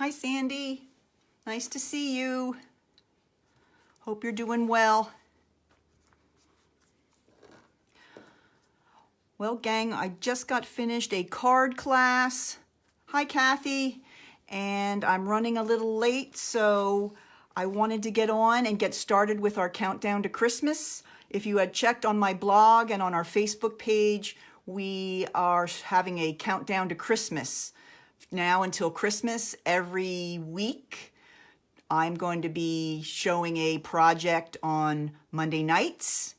Hi, Sandy. Nice to see you. Hope you're doing well. Well, gang, I just got finished a card class. Hi, Kathy. And I'm running a little late, so I wanted to get on and get started with our countdown to Christmas. If you had checked on my blog and on our Facebook page, we are having a countdown to Christmas. Now until Christmas, every week, I'm going to be showing a project on Monday nights,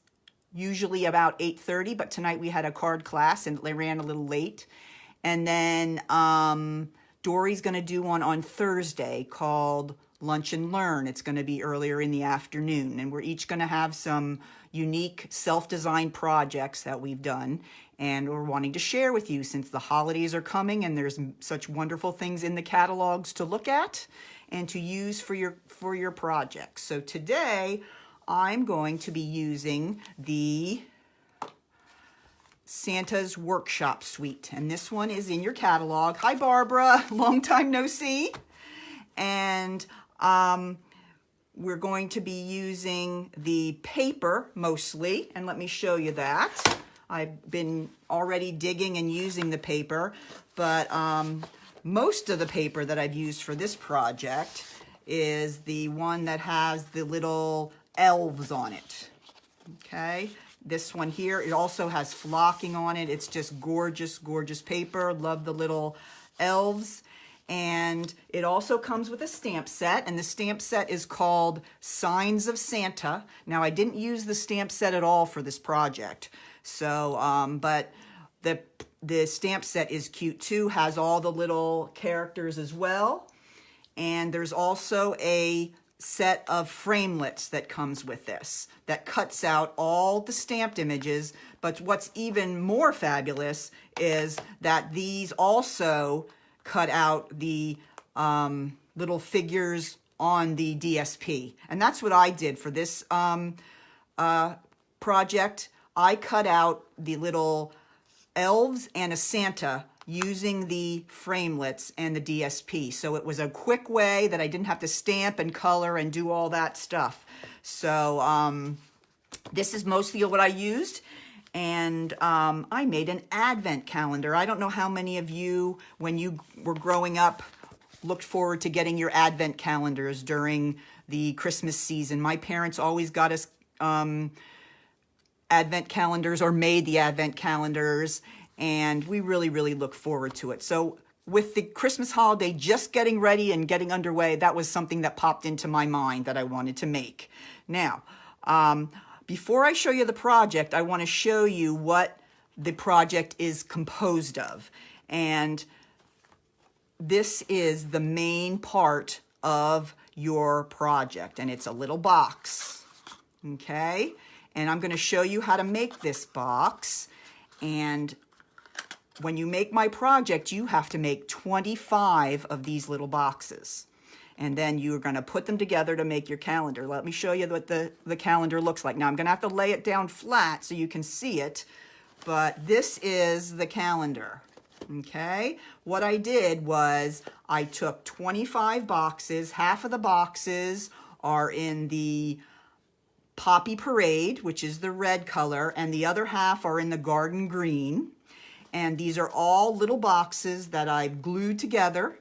usually about 8:30, but tonight we had a card class and they ran a little late. And then Dory's going to do one on Thursday called Lunch and Learn. It's going to be earlier in the afternoon, and we're each going to have some unique self-designed projects that we've done, and we're wanting to share with you since the holidays are coming and there's such wonderful things in the catalogs to look at and to use for your projects. So today I'm going to be using the Santa's Workshop Suite, and this one is in your catalog. Hi, Barbara, long time no see. And we're going to be using the paper mostly, and let me show you that. I've been already digging and using the paper, but most of the paper that I've used for this project is the one that has the little elves on it, okay? This one here, it also has flocking on it. It's just gorgeous, gorgeous paper. Love the little elves. And it also comes with a stamp set, and the stamp set is called Signs of Santa. Now, I didn't use the stamp set at all for this project, so but the stamp set is cute too, has all the little characters as well. And there's also a set of framelits that comes with this that cuts out all the stamped images. But what's even more fabulous is that these also cut out the little figures on the DSP. And that's what I did for this project. I cut out the little elves and a Santa using the framelits and the DSP. So it was a quick way that I didn't have to stamp and color and do all that stuff. So this is mostly what I used. And I made an advent calendar. I don't know how many of you, when you were growing up, looked forward to getting your advent calendars during the Christmas season. My parents always got us advent calendars or made the advent calendars, and we really, really look forward to it. So with the Christmas holiday just getting ready and getting underway, that was something that popped into my mind that I wanted to make. Now, before I show you the project, I want to show you what the project is composed of. And this is the main part of your project, and it's a little box, okay? And I'm going to show you how to make this box. And when you make my project, you have to make 25 of these little boxes. And then you're going to put them together to make your calendar. Let me show you what the calendar looks like. Now, I'm going to have to lay it down flat so you can see it, but this is the calendar, okay? What I did was I took 25 boxes. Half of the boxes are in the Poppy Parade, which is the red color, and the other half are in the garden green. And these are all little boxes that I've glued together.